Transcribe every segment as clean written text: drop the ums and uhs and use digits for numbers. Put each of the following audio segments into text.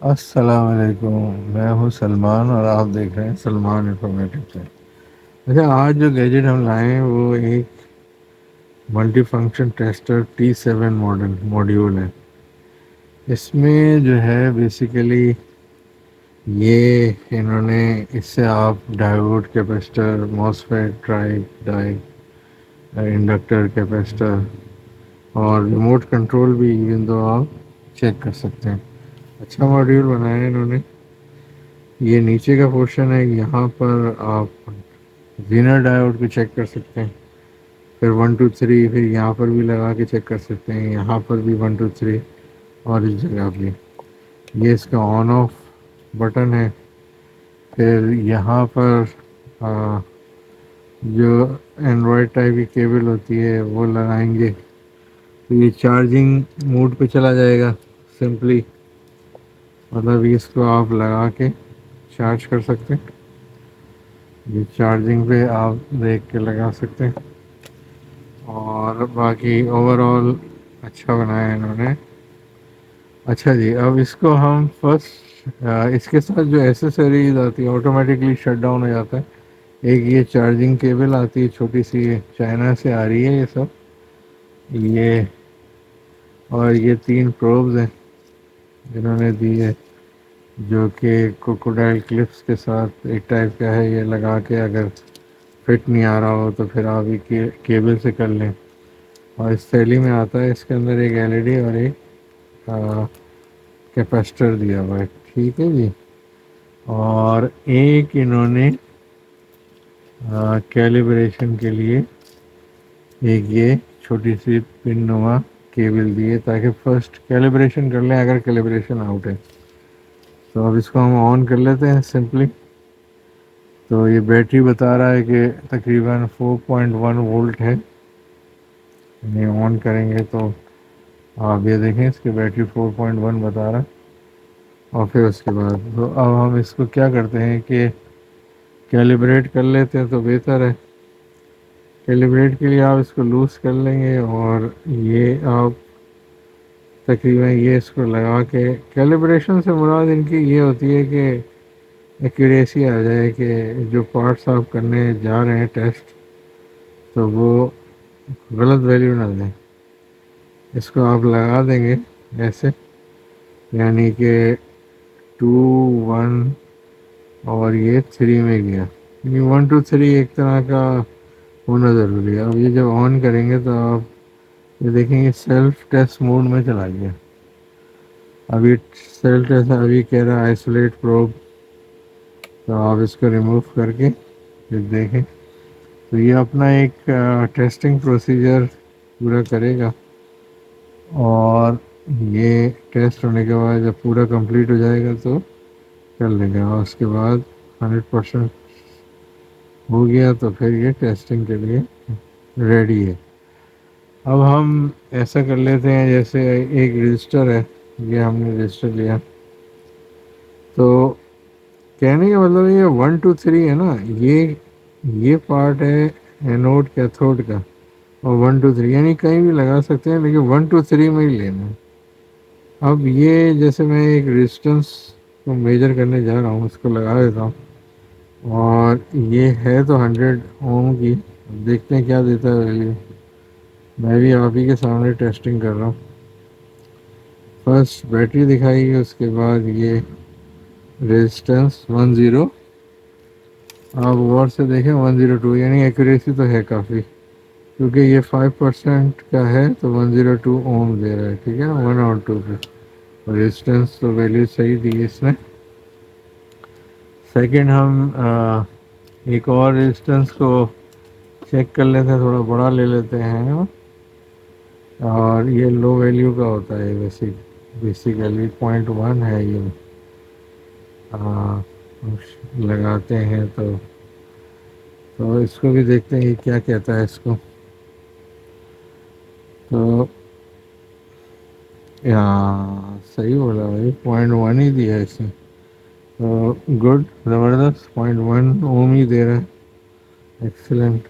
السلام علیکم، میں ہوں سلمان اور آپ دیکھ رہے ہیں سلمان انفارمیٹو سے۔ اچھا، آج جو گیجٹ ہم لائے ہیں وہ ایک multi function tester T7 module ہے۔ اس میں جو ہے بیسیکلی یہ انہوں نے اس سے آپ ڈائیوڈ، کیپیسٹر، ماسفیٹ، ڈائی انڈکٹر، کیپیسٹر اور ریموٹ کنٹرول بھی ایون دو آپ چیک کر سکتے ہیں۔ اچھا ماڈیول بنایا ہے انہوں نے۔ یہ نیچے کا پورشن ہے، یہاں پر آپ زینر ڈائیوڈ کو چیک کر سکتے ہیں، پھر 1 2 3، پھر یہاں پر بھی لگا کے چیک کر سکتے ہیں، یہاں پر بھی 1 2 3 اور اس جگہ بھی۔ یہ اس کا آن آف بٹن ہے۔ پھر یہاں پر جو اینڈرائڈ ٹائپ کی کیبل ہوتی ہے وہ لگائیں گے تو یہ چارجنگ موڈ پہ چلا جائے گا سمپلی، مطلب اس کو آپ لگا کے چارج کر سکتے ہیں۔ یہ چارجنگ پہ آپ دیکھ کے لگا سکتے ہیں، اور باقی اوور آل اچھا بنایا ہے انہوں نے۔ اچھا جی، اب اس کو ہم فرسٹ اس کے ساتھ جو ایسیسریز آتی ہے آٹومیٹکلی شٹ ڈاؤن ہو جاتا ہے۔ ایک یہ چارجنگ کیبل آتی ہے چھوٹی سی، چائنا سے آ رہی ہے یہ سب، یہ اور یہ 3 پروبز ہیں جنہوں نے دی ہے، جو کہ کوکوڈائل کلپس کے ساتھ ایک ٹائپ کا ہے۔ یہ لگا کے اگر فٹ نہیں آ رہا ہو تو پھر آپ یہ کیبل سے کر لیں، اور اس تھیلی میں آتا ہے اس کے اندر ایک LED اور ایک کیپیسٹر دیا ہوا ہے، ٹھیک ہے جی۔ اور ایک انہوں نے کیلیبریشن کے لیے ایک یہ چھوٹی سی پن نما کیبل دی ہے تاکہ فرسٹ کیلیبریشن کر لیں اگر کیلیبریشن آؤٹ ہے۔ تو اب اس کو ہم آن کر لیتے ہیں سمپلی۔ تو یہ بیٹری بتا رہا ہے کہ تقریباً 4.1 وولٹ ہے۔ یہ آن کریں گے تو آپ یہ دیکھیں اس کی بیٹری 4.1 بتا رہا ہے۔ اور پھر اس کے بعد تو اب ہم اس کو کیا کرتے ہیں کہ کیلیبریٹ کر لیتے ہیں تو بہتر ہے۔ کیلیبریٹ کے لیے آپ اس کو لوز کر لیں گے، اور یہ آپ تقریباً یہ اس کو لگا کے، کیلیبریشن سے مراد ان کی یہ ہوتی ہے کہ ایکوریسی آ جائے کہ جو پارٹس آپ کرنے جا رہے ہیں ٹیسٹ تو وہ غلط ویلیو نہ دیں۔ اس کو آپ لگا دیں گے ایسے، یعنی کہ 2 1 اور یہ 3 میں گیا، یہ 1 2 3 ایک طرح کا ہونا ضروری ہے۔ اب یہ جب آن کریں گے تو آپ یہ دیکھیں گے سیلف ٹیسٹ موڈ میں چلا گیا۔ ابھی سیلف ٹیسٹ ابھی کہہ رہا ہے آئسولیٹ پروب، تو آپ اس کو ریموو کر کے پھر دیکھیں تو یہ اپنا ایک ٹیسٹنگ پروسیجر پورا کرے گا، اور یہ ٹیسٹ ہونے کے بعد جب پورا کمپلیٹ ہو جائے گا تو کر لیں گے، اور اس کے بعد 100% ہو گیا تو پھر یہ ٹیسٹنگ کے لیے ریڈی ہے۔ اب ہم ایسا کر لیتے ہیں جیسے ایک رجسٹر ہے، یہ ہم نے رجسٹر لیا، تو کہنے کا مطلب یہ 1 2 3 ہے نا، یہ پارٹ ہے اینوڈ کیتھوڈ کا، اور 1 2 3 یعنی کہیں بھی لگا سکتے ہیں لیکن 1 2 3 میں ہی لینا ہے۔ اب یہ جیسے میں ایک ریزسٹنس کو میجر کرنے جا رہا ہوں، اس کو لگا دیتا ہوں، اور یہ ہے تو 100 اوم کی، دیکھتے ہیں کیا دیتا ہے ویلیو۔ میں بھی آپ ہی کے سامنے ٹیسٹنگ کر رہا ہوں۔ فرسٹ بیٹری دکھائی گی، اس کے بعد یہ ریزسٹنس 10، آپ غور سے دیکھیں 102، یعنی ایکوریسی تو ہے کافی، کیونکہ یہ 5% کا ہے تو 102 اوم دے رہا ہے، ٹھیک ہے نا، 1 اور 2 پہ ریزسٹنس تو ویلیو صحیح دی اس نے۔ سیکنڈ ہم ایک اور ریزسٹنس کو چیک کر لیتے ہیں، تھوڑا بڑا لے لیتے ہیں، اور یہ لو ویلیو کا ہوتا ہے بیسیکلی 0.1 ہے یہ، لگاتے ہیں تو اس کو بھی دیکھتے ہیں کیا کہتا ہے اس کو۔ تو صحیح بولا بھائی، 0.1 ہی دیا ہے اس نے، تو گڈ، زبردست، 0.1 اوم ہی دے رہا ہے، ایکسلنٹ۔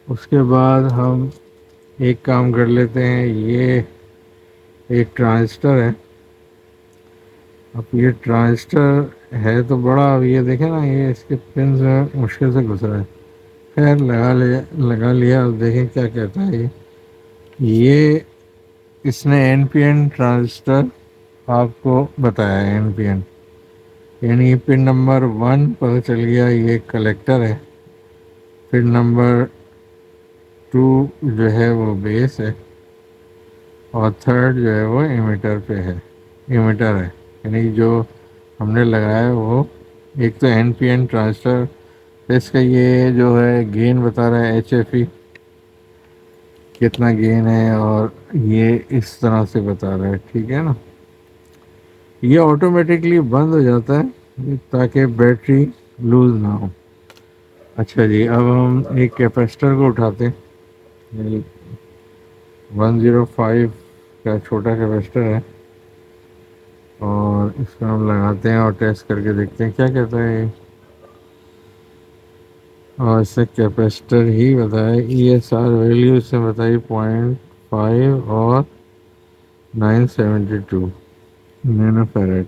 اس کے بعد ہم ایک کام کر لیتے ہیں، یہ ایک ٹرانزسٹر ہے، اب یہ ٹرانزسٹر ہے تو بڑا، اب یہ دیکھیں نا، یہ اس کے پنز میں مشکل سے گھس رہا ہے. خیر لگا لیا اب دیکھیں کیا کہتا ہے یہ اس نے این پی این ٹرانزسٹر آپ کو بتایا ہے. این پی این یعنی پن نمبر 1 پتہ چل گیا یہ کلیکٹر ہے، پن نمبر 2 جو ہے وہ بیس ہے، اور تھرڈ جو ہے وہ ایمیٹر ہے. یعنی جو ہم نے لگایا ہے وہ ایک تو این پی این ٹرانزسٹر، اس کا یہ جو ہے گین بتا رہا ہے ایچ ایف ای کتنا گین ہے، اور یہ اس طرح سے بتا رہا ہے. ٹھیک ہے نا، یہ آٹومیٹکلی بند ہو جاتا ہے تاکہ بیٹری لوز نہ ہو. اچھا جی، اب ہم ایک کیپیسٹر کو اٹھاتے ہیں. 105 کا چھوٹا کیپیسٹر ہے، اور اس کو ہم لگاتے ہیں اور ٹیسٹ کر کے دیکھتے ہیں کیا کہتا ہے. اور اس سے کیپیسٹر ہی بتائے ای ایس آر ویلیو اس سے بتائی 0.5 اور 972 نینو فیرڈ.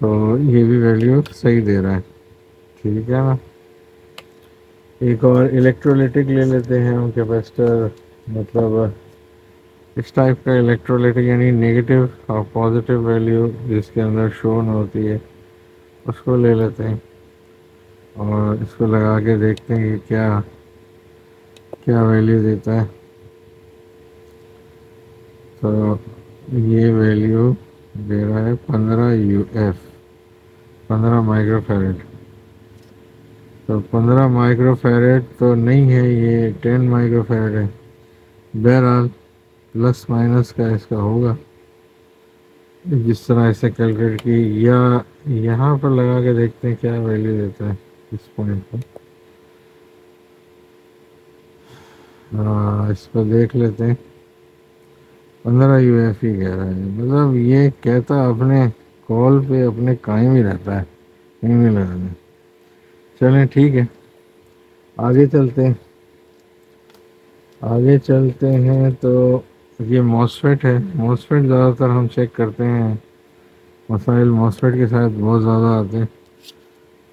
تو یہ بھی ویلیو صحیح دے رہا ہے. ٹھیک ہے نا، ایک اور الیکٹرولیٹک لے لیتے ہیں ہم کیپیسٹر، مطلب اس ٹائپ کا الیکٹرولیٹک، یعنی نیگیٹو اور پازیٹیو ویلیو جس کے اندر شون ہوتی ہے اس کو لے لیتے ہیں، اور اس کو لگا کے دیکھتے ہیں کہ کیا ویلیو دیتا ہے. تو یہ ویلیو دے رہا ہے 15 یو ایف، 15 مائکرو فیرڈ. تو 15 مائکرو فیرڈ تو نہیں ہے، یہ 10 مائکرو فیرڈ ہے. بہرحال پلس مائنس کا اس کا ہوگا جس طرح اسے کیلکولیٹ کی، یا یہاں پر لگا کے دیکھتے ہیں کیا ویلیو دیتا ہے اس پوائنٹ پر. اس کو دیکھ لیتے ہیں. 15 یو ایف ہی کہہ رہا ہے، مطلب یہ کہتا اپنے کال پہ اپنے قائم ہی رہتا ہے، کہیں بھی لگانا. چلیں ٹھیک ہے، آگے چلتے ہیں. تو یہ موسفیٹ ہے. موسفیٹ زیادہ تر ہم چیک کرتے ہیں، مسائل موسفیٹ کے ساتھ بہت زیادہ آتے ہیں.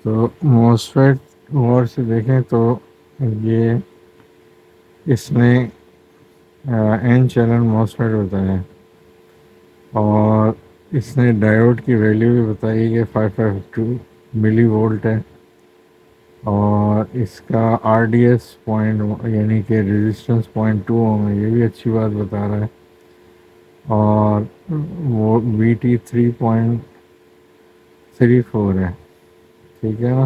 تو موسفیٹ غور سے دیکھیں تو یہ اس نے این چینل موسفیٹ بتایا ہے، اور اس نے ڈائیوڈ کی ویلیو بھی بتائی کہ 552 ملی وولٹ ہے، اور اس کا آر ڈی ایس پوائنٹ یعنی کہ ریزسٹنس 0.2 اوم ہے، یہ بھی اچھی بات بتا رہا ہے. اور وہ وی ٹی 3.34 ہے. ٹھیک ہے نا،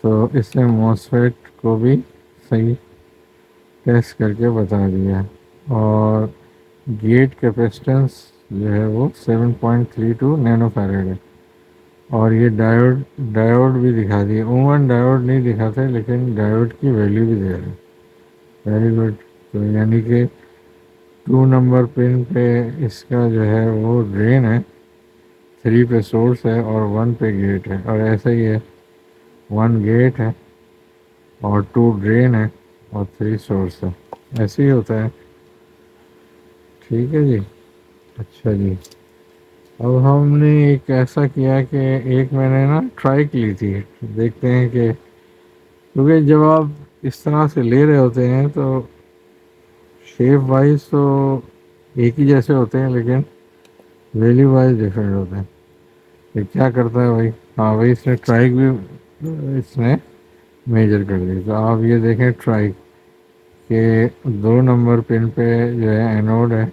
تو اس نے موسفیٹ کو بھی صحیح ٹیسٹ کر کے بتا دیا. اور گیٹ کیپیسٹنس جو ہے وہ 7.32 نینو فیرڈ ہے، اور یہ ڈائیوڈ بھی دکھا دیے. عموماً ڈائیوڈ نہیں دکھاتے لیکن ڈائیوڈ کی ویلیو بھی دے رہے ہیں. Very good. تو یعنی کہ 2 نمبر پن پہ اس کا جو ہے وہ ڈرین ہے، 3 پہ سورس ہے، اور 1 پہ گیٹ ہے. اور ایسا ہی ہے، 1 گیٹ ہے اور 2 ڈرین ہے اور 3 سورس ہے. ایسے ہی ہوتا ہے. ٹھیک ہے جی. اچھا جی، اب ہم نے ایک ایسا کیا کہ ایک میں نے نا ٹرائی کی تھی، دیکھتے ہیں کہ کیونکہ جب آپ اس طرح سے لے رہے ہوتے ہیں تو شیپ وائز تو ایک ہی جیسے ہوتے ہیں لیکن ویلیو وائز ڈفرینٹ ہوتے ہیں. کہ کیا کرتا ہے بھائی، ہاں بھائی اس نے ٹرائک بھی اس نے میجر کر دی. تو آپ یہ دیکھیں ٹرائک کہ 2 نمبر پن پہ جو ہے اینوڈ ہے،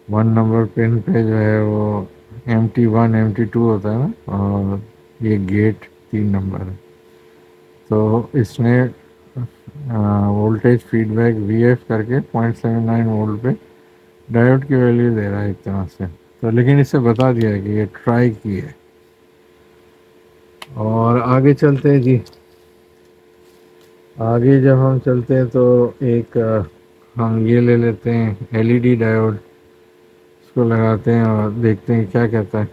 1 نمبر پن پہ جو ہے وہ MT1 MT2 ہوتا ہے نا، اور یہ گیٹ 3 نمبر ہے. تو اس نے voltage feedback V F کر کے 0.79 وولٹ پہ ڈائیوڈ کی ویلیو دے رہا ہے ایک طرح سے. تو لیکن اس سے بتا دیا ہے کہ یہ ٹرائی کی ہے. اور آگے چلتے ہیں جی. آگے جب ہم چلتے ہیں تو ایک ہم یہ لے لیتے ہیں LED ڈائیوڈ، اس کو لگاتے ہیں اور دیکھتے ہیں کیا کہتا ہے.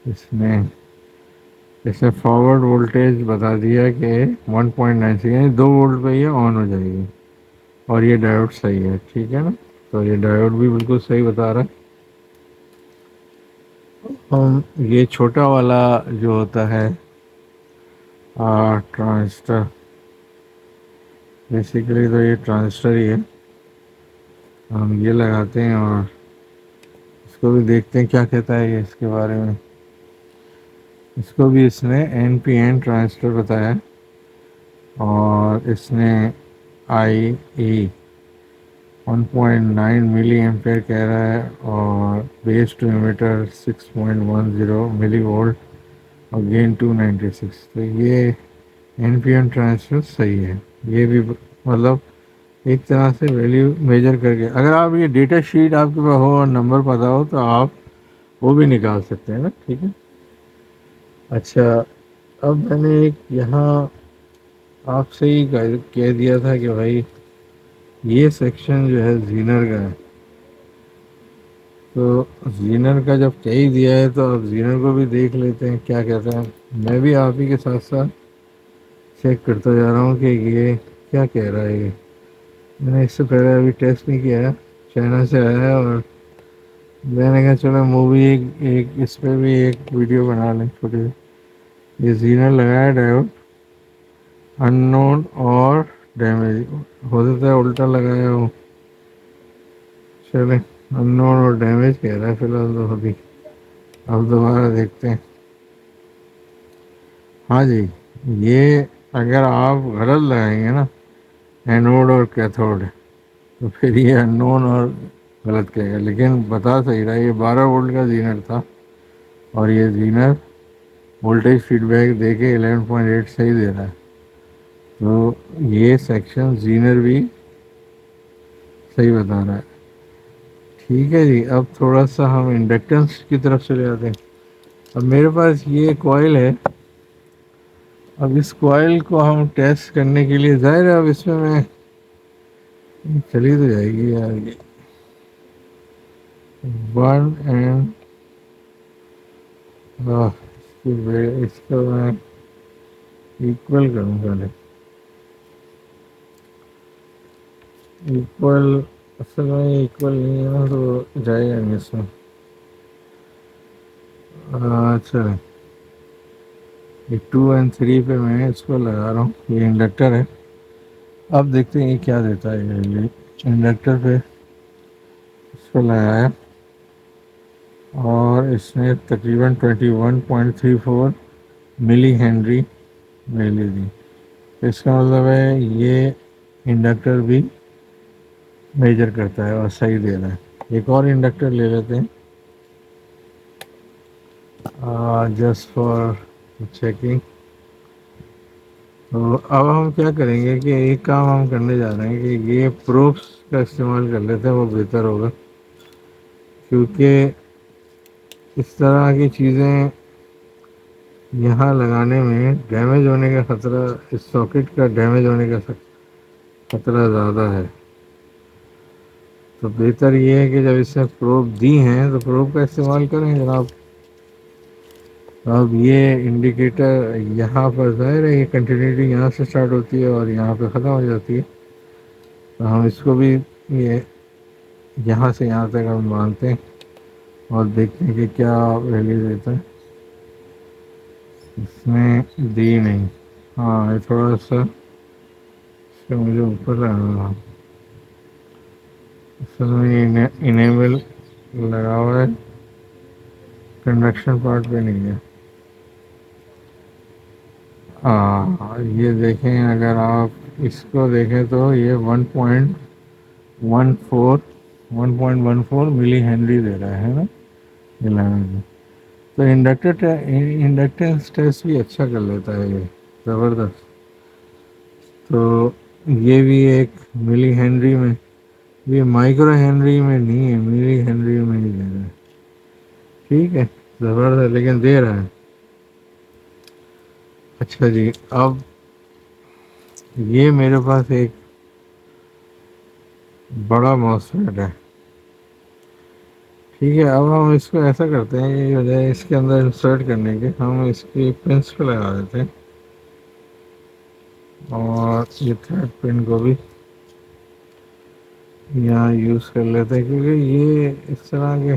اس نے فارورڈ وولٹیج بتا دیا کہ 1.96 یعنی 2 وولٹ پہ یہ آن ہو جائے گی، اور یہ ڈائیوڈ صحیح ہے. ٹھیک ہے نا، تو یہ ڈائیوڈ بھی بالکل صحیح بتا رہا ہے. ہم یہ چھوٹا والا جو ہوتا ہے ٹرانسٹر، بیسیکلی تو یہ ٹرانسٹر ہی ہے، ہم یہ لگاتے ہیں اور اس کو بھی دیکھتے ہیں کیا کہتا ہے یہ اس کے بارے میں۔ اس کو بھی اس نے این پی این ٹرانسٹر بتایا اور اس نے آئی ای 1.9 ملی ایمپیئر کہہ رہا ہے اور بیس ٹو ایمیٹر 6.10 ملی وولٹ اور گین 296۔ تو یہ این پی این ٹرانسفر صحیح ہے، یہ بھی مطلب ایک طرح سے ویلیو میجر کر کے اگر آپ یہ ڈیٹا شیٹ آپ کے پاس ہو اور نمبر پتہ ہو تو آپ وہ بھی نکال سکتے ہیں نا، ٹھیک ہے۔ اچھا، اب میں نے ایک یہاں آپ سے ہی کہہ دیا تھا کہ بھائی یہ سیکشن جو ہے زینر کا ہے، تو زینر کا جب کہہ ہی دیا ہے تو اب زینر کو بھی دیکھ لیتے ہیں کیا کہتا ہے۔ میں بھی آپ ہی کے ساتھ ساتھ چیک کرتا جا رہا ہوں کہ یہ کیا کہہ رہا ہے۔ یہ میں نے اس سے پہلے ابھی ٹیسٹ نہیں کیا ہے، چائنا سے آیا ہے اور میں نے کہا چلو مووی ایک اس پہ بھی ایک ویڈیو بنا لیں چھوٹی سی۔ یہ زینر لگایا ڈائیوڈ ان نون اور ڈیمیج، ہو سکتا ہے الٹا لگایا ہو، چلیں ان نون اور ڈیمیج کہہ رہا ہے فی الحال تو ابھی، اب دوبارہ دیکھتے ہیں۔ ہاں جی، یہ اگر آپ غلط لگائیں گے نا اینوڈ اور کیتھوڈ تو پھر یہ ان نون اور غلط کہے گا، لیکن بتا صحیح رہا ہے۔ یہ 12 وولٹ کا زینر تھا اور یہ زینر وولٹیج فیڈ بیک دے کے 11.8 صحیح دے رہا ہے، تو یہ سیکشن زینر بھی صحیح بتا رہا ہے۔ ٹھیک ہے جی، اب تھوڑا سا ہم انڈکٹنس کی طرف چلے جاتے ہیں۔ اب میرے پاس یہ کوائل ہے، اب اس کوائل کو ہم ٹیسٹ کرنے کے لیے ظاہر ہے اب اس میں چلی تو جائے گی یار، یہ 1 اینڈ اس کو میں ایکول کروں پہلے، ایکول اصل میں ایکول نہیں ہے نا تو جائے گا نہیں اس میں۔ اچھا، یہ 2 اینڈ 3 پہ میں اس کو لگا رہا ہوں، یہ انڈکٹر ہے۔ اب دیکھتے ہیں یہ کیا دیتا ہے۔ یہ انڈکٹر پہ اس کو لگایا اور اس نے تقریباً 21.34 ملی ہینری ویلیو دی۔ اس کا مطلب ہے یہ انڈکٹر بھی میجر کرتا ہے اور صحیح دے رہا ہے۔ ایک اور انڈکٹر لے لیتے ہیں جسٹ فار چیکنگ۔ تو اب ہم کیا کریں گے کہ ایک کام ہم کرنے جا رہے ہیں کہ یہ پروفس کا استعمال کر لیتے ہیں، وہ بہتر ہوگا، کیونکہ اس طرح کی چیزیں یہاں لگانے میں ڈیمیج ہونے کا خطرہ، اس ساکٹ کا ڈیمیج ہونے کا خطرہ زیادہ ہے۔ تو بہتر یہ ہے کہ جب اس نے پروب دی ہیں تو پروب کا استعمال کریں جناب۔ اب یہ انڈیکیٹر یہاں پر ظاہر ہے، یہ کنٹینیوٹی یہاں سے سٹارٹ ہوتی ہے اور یہاں پہ ختم ہو جاتی ہے، تو ہم اس کو بھی یہ یہاں سے یہاں تک ہم مانتے ہیں اور دیکھتے ہیں کہ کیا ویلیو دیتا ہے۔ اس میں دی نہیں، ہاں یہ تھوڑا سا اس کا مجھے اوپر لگانا، اصل میں انیبل لگا ہوا ہے، کنڈکشن پارٹ پہ نہیں ہے۔ ہاں یہ دیکھیں، اگر آپ اس کو دیکھیں تو یہ 1.14 ملی ہینری دے رہا ہے نا، یہ لگانا۔ تو انڈکٹنس ٹیسٹ بھی اچھا کر لیتا ہے یہ، زبردست۔ تو یہ بھی ایک ملی ہینری میں، یہ مائکرو ہینری میں نہیں ہے، ملی ہینری میں ہی دے رہا ہے۔ ٹھیک ہے، زبردست، لیکن دے رہا ہے۔ اچھا جی، اب یہ میرے پاس ایک بڑا ماسفیٹ ہے، ٹھیک ہے۔ اب ہم اس کو ایسا کرتے ہیں کہ بجائے اس کے اندر انسرٹ کرنے کے ہم اس کی پنس پہ لگا دیتے ہیں اور یہ تھرڈ پن کو بھی یہاں یوز کر لیتے ہیں، کیونکہ یہ اس طرح کے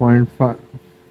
0.5